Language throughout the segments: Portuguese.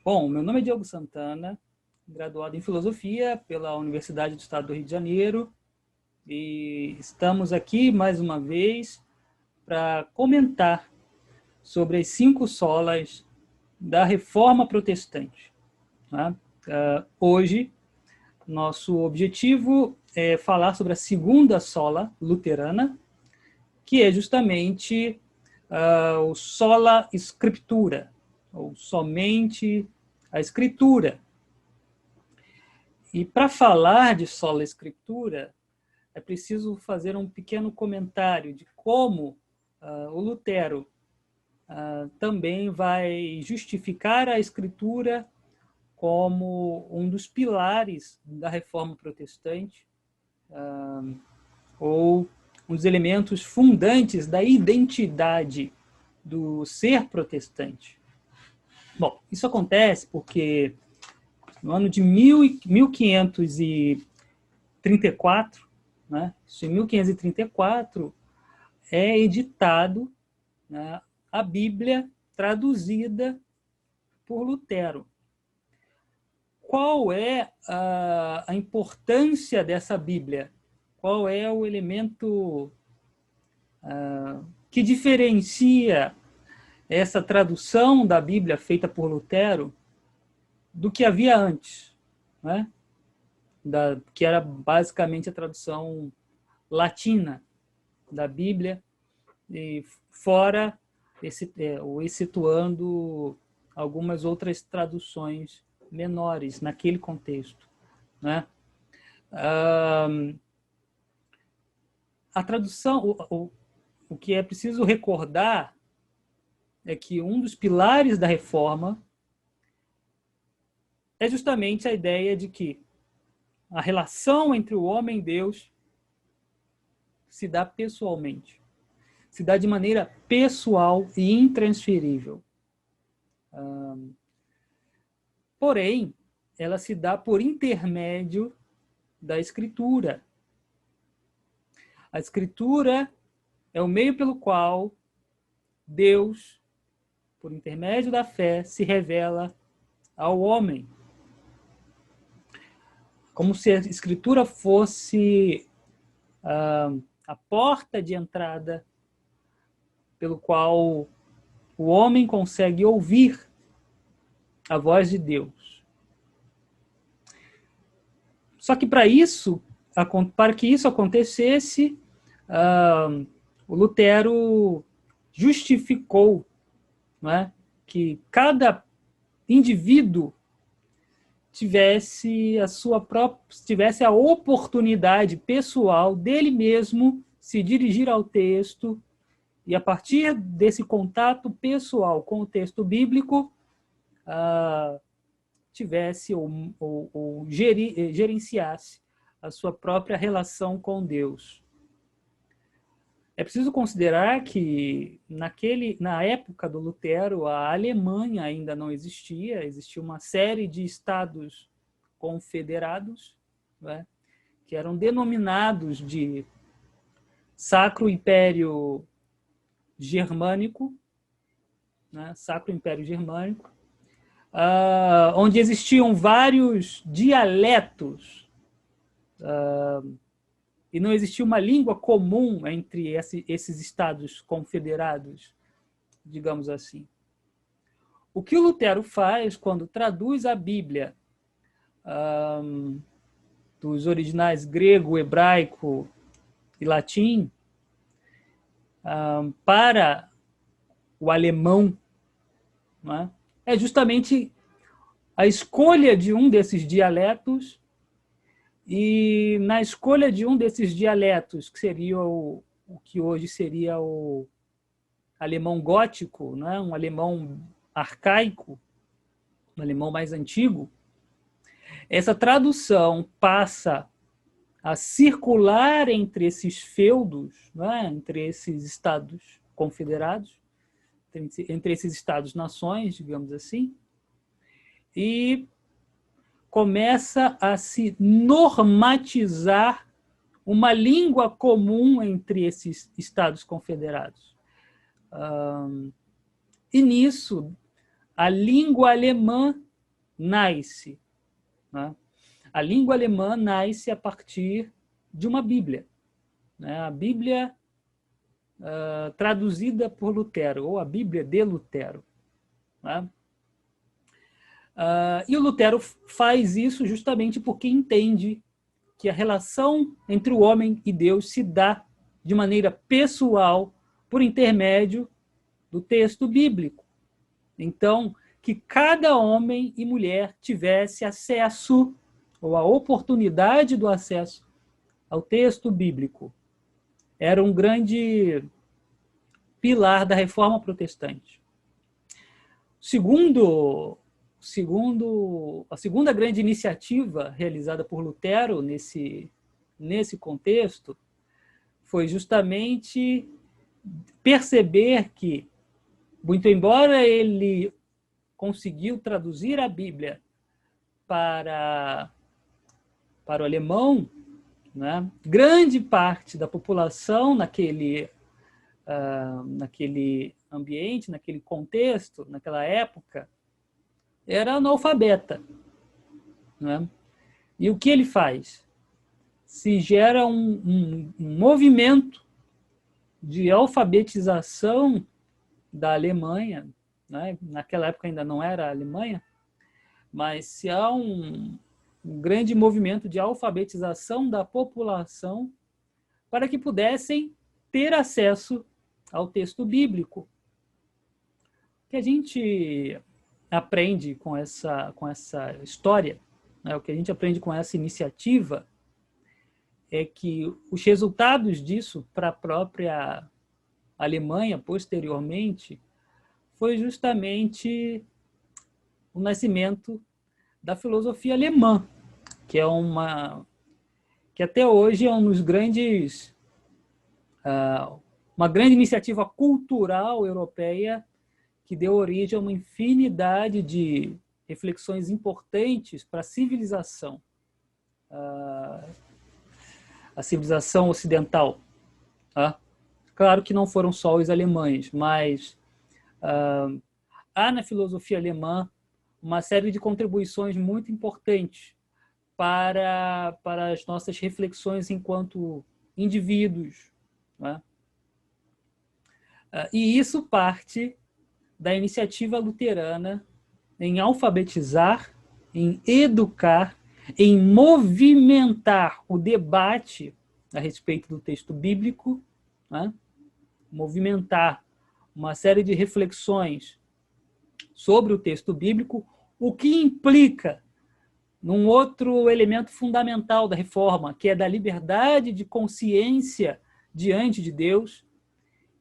Bom, meu nome é Diogo Santana, graduado em Filosofia pela Universidade do Estado do Rio de Janeiro, e estamos aqui mais uma vez para comentar sobre as 5 solas da Reforma Protestante. Tá? Hoje, nosso objetivo é falar sobre a segunda sola luterana, que é justamente o sola scriptura, ou somente a Escritura. E para falar de sola Escritura, é preciso fazer um pequeno comentário de como o Lutero também vai justificar a Escritura como um dos pilares da Reforma Protestante, ou um dos elementos fundantes da identidade do ser protestante. Bom, isso acontece porque no ano de 1534, né, em 1534, é editado, né, a Bíblia traduzida por Lutero. Qual é a importância dessa Bíblia? Qual é o elemento que diferencia essa tradução da Bíblia feita por Lutero do que havia antes, né? Que era basicamente a tradução latina da Bíblia, e fora excetuando algumas outras traduções menores naquele contexto, né? A tradução, o que é preciso recordar é que um dos pilares da reforma é justamente a ideia de que a relação entre o homem e Deus se dá pessoalmente, se dá de maneira pessoal e intransferível. Porém, ela se dá por intermédio da Escritura. A Escritura é o meio pelo qual Deus, por intermédio da fé, se revela ao homem. Como se a Escritura fosse a porta de entrada pelo qual o homem consegue ouvir a voz de Deus. Só que para que isso acontecesse, o Lutero justificou, não é, que cada indivíduo tivesse a oportunidade pessoal dele mesmo se dirigir ao texto e, a partir desse contato pessoal com o texto bíblico, tivesse ou gerenciasse a sua própria relação com Deus. É preciso considerar que na época do Lutero, a Alemanha ainda não existia, existia uma série de estados confederados, né, que eram denominados de Sacro Império Germânico, né, Sacro Império Germânico, onde existiam vários dialetos, e não existia uma língua comum entre esses estados confederados, digamos assim. O que o Lutero faz quando traduz a Bíblia dos originais grego, hebraico e latim para o alemão, né, é justamente a escolha de um desses dialetos, e na escolha de um desses dialetos, que seria o que hoje seria o alemão gótico, né, um alemão arcaico, um alemão mais antigo, essa tradução passa a circular entre esses feudos, né, entre esses estados confederados, entre esses estados-nações, digamos assim, e começa a se normatizar uma língua comum entre esses estados confederados. E nisso, a língua alemã nasce? Né? A língua alemã nasce a partir de uma Bíblia. Né? A Bíblia traduzida por Lutero, ou a Bíblia de Lutero. Né? E o Lutero faz isso justamente porque entende que a relação entre o homem e Deus se dá de maneira pessoal por intermédio do texto bíblico. Então, que cada homem e mulher tivesse acesso, ou a oportunidade do acesso ao texto bíblico. Era um grande pilar da Reforma Protestante. A segunda grande iniciativa realizada por Lutero nesse contexto foi justamente perceber que, muito embora ele conseguiu traduzir a Bíblia para o alemão, né, grande parte da população naquele ambiente, naquele contexto, naquela época, era analfabeta. Né? E o que ele faz? Se gera um movimento de alfabetização da Alemanha, né? Naquela época ainda não era a Alemanha, mas se há um grande movimento de alfabetização da população para que pudessem ter acesso ao texto bíblico. O que a gente aprende com essa história, né? O que a gente aprende com essa iniciativa é que os resultados disso para a própria Alemanha, posteriormente, foi justamente o nascimento da filosofia alemã, que até hoje é uma grande iniciativa cultural europeia que deu origem a uma infinidade de reflexões importantes para a civilização ocidental. Tá? Claro que não foram só os alemães, mas há na filosofia alemã uma série de contribuições muito importantes para as nossas reflexões enquanto indivíduos. Né? E isso parte da iniciativa luterana em alfabetizar, em educar, em movimentar o debate a respeito do texto bíblico, né? Movimentar uma série de reflexões sobre o texto bíblico, o que implica num outro elemento fundamental da reforma, que é da liberdade de consciência diante de Deus.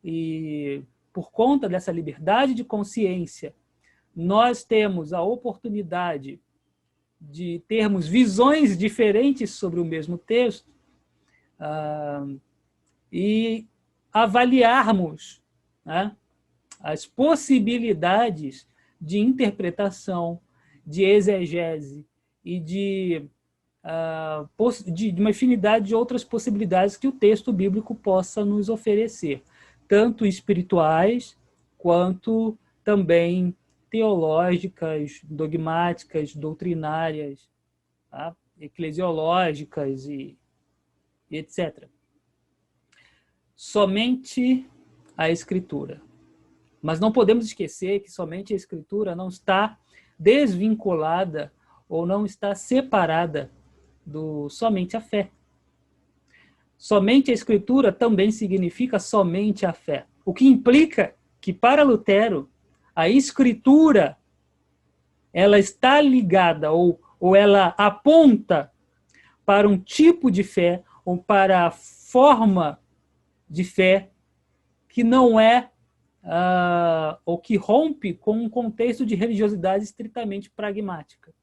E por conta dessa liberdade de consciência, nós temos a oportunidade de termos visões diferentes sobre o mesmo texto e avaliarmos, né, as possibilidades de interpretação, de exegese e de uma infinidade de outras possibilidades que o texto bíblico possa nos oferecer, tanto espirituais quanto também teológicas, dogmáticas, doutrinárias, tá? Eclesiológicas e etc. Somente a Escritura. Mas não podemos esquecer que somente a Escritura não está desvinculada ou não está separada do somente a fé. Somente a Escritura também significa somente a fé. O que implica que, para Lutero, a Escritura ela está ligada ou ela aponta para um tipo de fé ou para a forma de fé que não é ou que rompe com um contexto de religiosidade estritamente pragmática.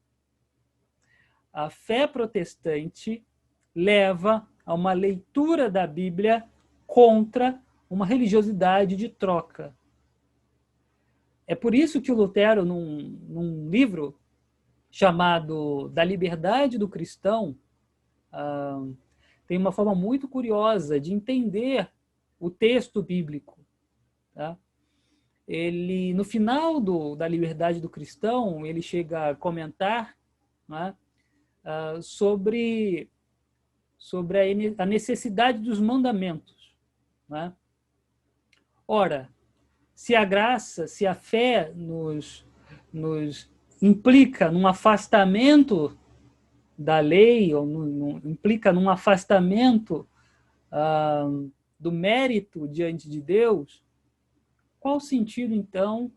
A fé protestante leva a uma leitura da Bíblia contra uma religiosidade de troca. É por isso que o Lutero, num livro chamado Da Liberdade do Cristão, tem uma forma muito curiosa de entender o texto bíblico. Tá? ele, no final da Liberdade do Cristão, ele chega a comentar, né, sobre a necessidade dos mandamentos, né? Ora, se a graça, se a fé nos implica num afastamento da lei, ou implica num afastamento do mérito diante de Deus, qual o sentido, então,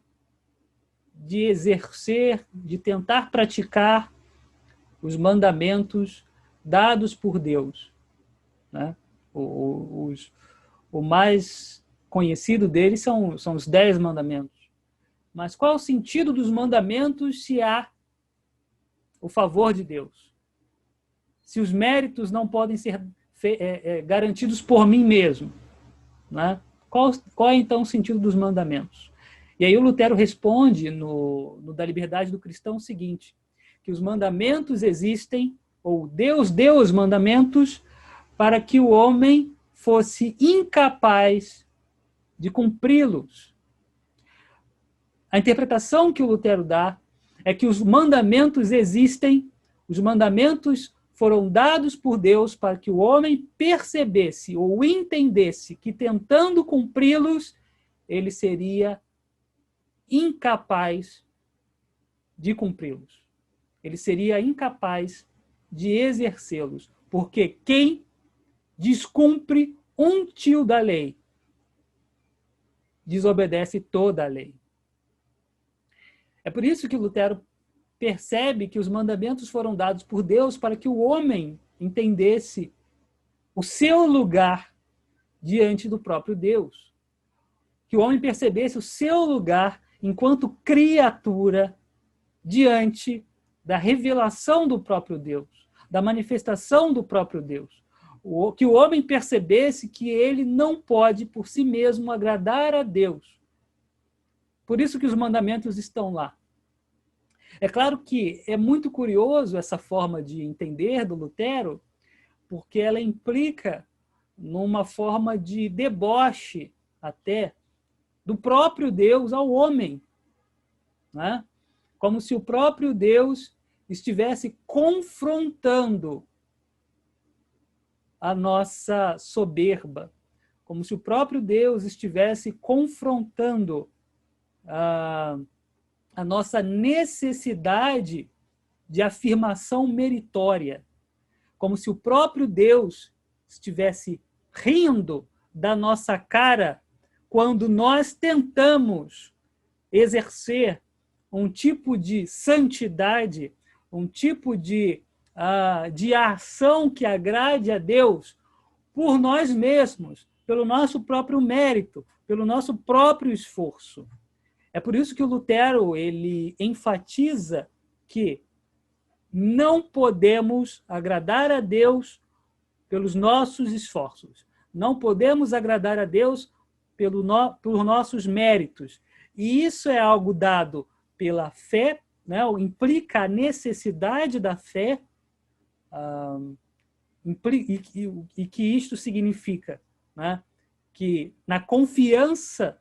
de exercer, de tentar praticar os mandamentos dados por Deus, né? O mais conhecido deles são os 10 mandamentos. Mas qual é o sentido dos mandamentos se há o favor de Deus? Se os méritos não podem ser garantidos por mim mesmo, né? Qual é, então, o sentido dos mandamentos? E aí o Lutero responde, no Da Liberdade do Cristão, o seguinte, que os mandamentos existem, ou Deus deu os mandamentos para que o homem fosse incapaz de cumpri-los. A interpretação que o Lutero dá é que os mandamentos existem, os mandamentos foram dados por Deus para que o homem percebesse ou entendesse que, tentando cumpri-los, ele seria incapaz de cumpri-los. Ele seria incapaz de exercê-los, porque quem descumpre um tio da lei desobedece toda a lei. É por isso que Lutero percebe que os mandamentos foram dados por Deus para que o homem entendesse o seu lugar diante do próprio Deus. Que o homem percebesse o seu lugar enquanto criatura diante da revelação do próprio Deus, da manifestação do próprio Deus. Que o homem percebesse que ele não pode por si mesmo agradar a Deus. Por isso que os mandamentos estão lá. É claro que é muito curioso essa forma de entender do Lutero, porque ela implica numa forma de deboche até do próprio Deus ao homem, né? Como se o próprio Deus estivesse confrontando a nossa soberba, como se o próprio Deus estivesse confrontando a nossa necessidade de afirmação meritória, como se o próprio Deus estivesse rindo da nossa cara quando nós tentamos exercer um tipo de santidade, um tipo de ação que agrade a Deus por nós mesmos, pelo nosso próprio mérito, pelo nosso próprio esforço. É por isso que o Lutero ele enfatiza que não podemos agradar a Deus pelos nossos esforços. Não podemos agradar a Deus por nossos méritos. E isso é algo dado pela fé, né? Implica a necessidade da fé, e que isto significa, né? Que na confiança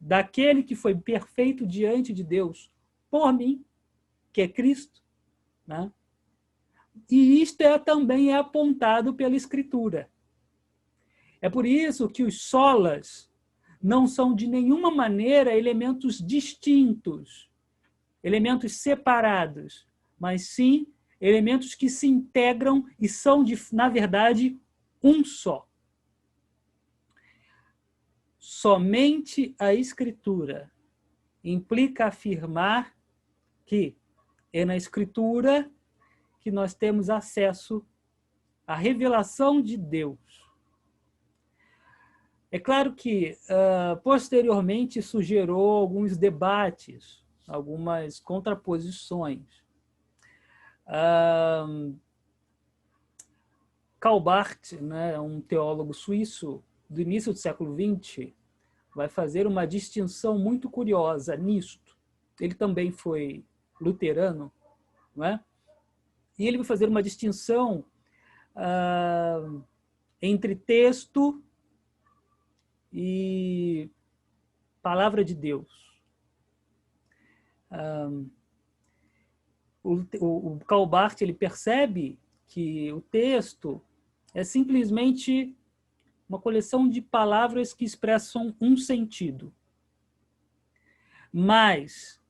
daquele que foi perfeito diante de Deus por mim, que é Cristo, né? E isto também é apontado pela Escritura. É por isso que os solas não são de nenhuma maneira elementos distintos, elementos separados, mas sim elementos que se integram e são, na verdade, um só. Somente a Escritura implica afirmar que é na Escritura que nós temos acesso à revelação de Deus. É claro que, posteriormente, isso gerou alguns debates, algumas contraposições. Karl Barth, né, um teólogo suíço do início do século XX, vai fazer uma distinção muito curiosa nisto. Ele também foi luterano, não é? E ele vai fazer uma distinção entre texto e palavra de Deus. O Karl Barth, ele percebe que o texto é simplesmente uma coleção de palavras que expressam um sentido. Mas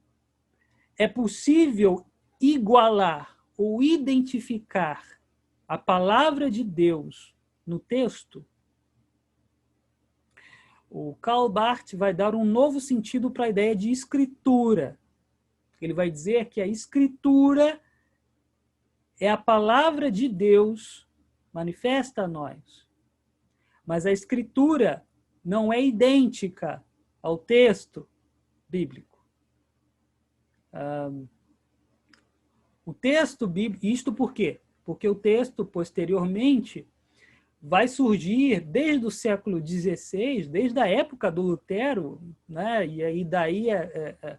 é possível igualar ou identificar a palavra de Deus no texto? O Karl Barth vai dar um novo sentido para a ideia de escritura. Ele vai dizer que a escritura é a palavra de Deus manifesta a nós. Mas a escritura não é idêntica ao texto bíblico. O texto bíblico, isto por quê? Porque o texto, posteriormente, vai surgir desde o século XVI, desde a época do Lutero, né? E aí daí a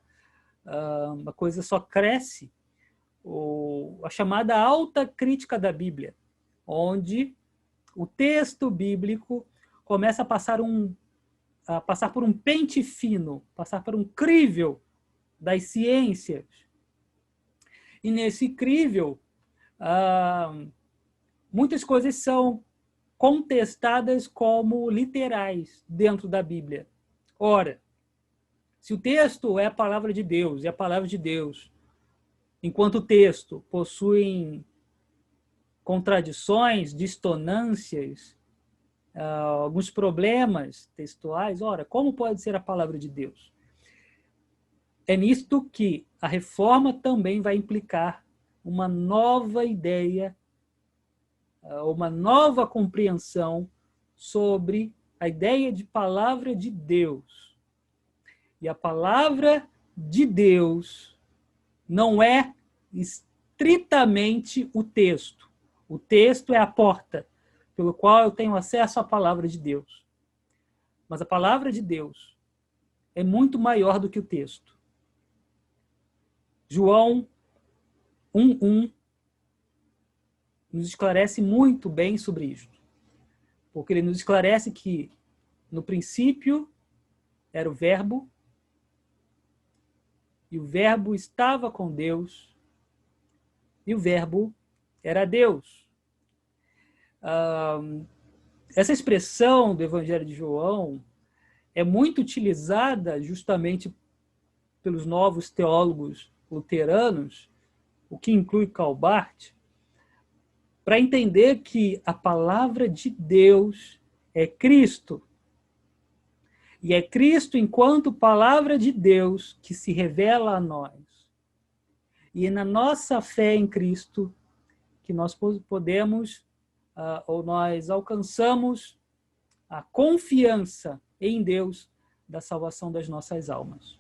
coisa só cresce, a chamada alta crítica da Bíblia, onde o texto bíblico começa a passar por um pente fino, passar por um crivo das ciências. E nesse crivo, muitas coisas são contestadas como literais dentro da Bíblia. Ora, se o texto é a palavra de Deus, e a palavra de Deus, enquanto o texto possui contradições, dissonâncias, alguns problemas textuais, ora, como pode ser a palavra de Deus? É nisto que a reforma também vai implicar uma nova ideia, uma nova compreensão sobre a ideia de palavra de Deus. E a palavra de Deus não é estritamente o texto. O texto é a porta pelo qual eu tenho acesso à palavra de Deus. Mas a palavra de Deus é muito maior do que o texto. João 1:1 nos esclarece muito bem sobre isto. Porque ele nos esclarece que no princípio era o Verbo, e o Verbo estava com Deus, e o Verbo era Deus. Essa expressão do Evangelho de João é muito utilizada justamente pelos novos teólogos luteranos, o que inclui Karl Barth, para entender que a palavra de Deus é Cristo. E é Cristo, enquanto palavra de Deus, que se revela a nós. E é na nossa fé em Cristo que nós podemos, ou nós alcançamos a confiança em Deus da salvação das nossas almas.